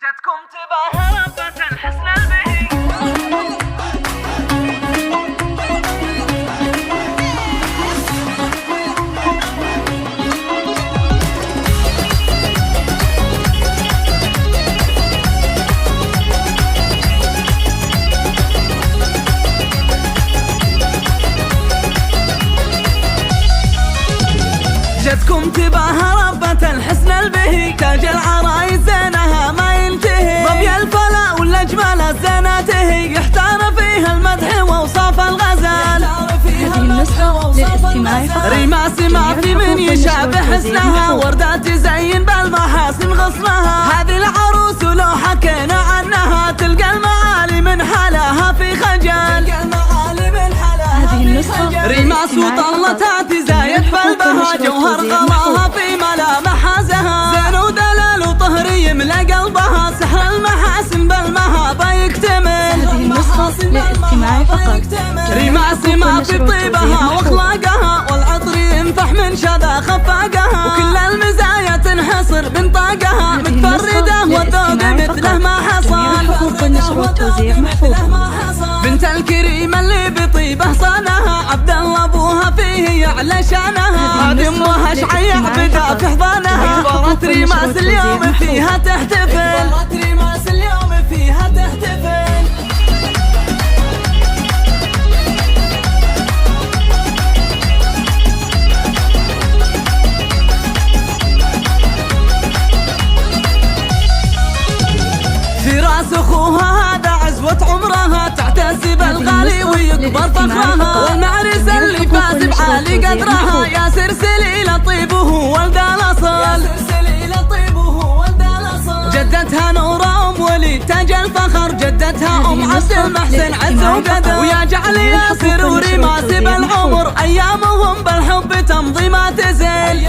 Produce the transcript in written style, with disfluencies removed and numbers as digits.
جتكم تباها ربة الحسن البهي جتكم تباها ربة الحسن البهي تاج العرايس زينها ما ينتهي ظبي الفلا والاجمال الزينة تهي يحتار فيها المدح واوصاف الغزال. هذه النسخة للاستماع فقط. ريماس ما في من يشابه حسنها وردات تزين بالمحاسن غصنها. هذه العروس لو حكينا عنها تلقى المعالي من حلاها في خجل. هذه النسخة ريماس وطلتها تزايد بالبها جوهر قضاها في ملامحها زها. زين ودلال وطهري يملى قلبها سحر المحاسن بالمهابة يكتمل. هذه النسخة للاستماع فقط. ريماس ما في طيبها واخلاقها والعطر ينفح من شذا خفاقها وكل المزايا تنحصر بنطاقها متفردة والذوق مثله ما حصل. حقوق النشر والتوزيع محفوظة. بنت الكريم اللي بطيبه صانها عبد الله ابوها فيه يعلى شانها. هذه امها شعيع بدا في حضانها صارت ريماس اليوم فيها تحتفل. صارت ريماس اليوم فيها تحتفل. فراس اخوها هذا عزوة عمرها تعتسب الغالي ويكبر فخرها والمعرس اللي فاز بعالي قدرها يا سرسلي لطيبه ولد الاصل. جدتها نورة ام وليد تاج الفخر جدتها ام عبد المحسن عز وقدر ويا جعل ياسر وريماس بالعمر ايامهم بالحب تمضي ما تزل.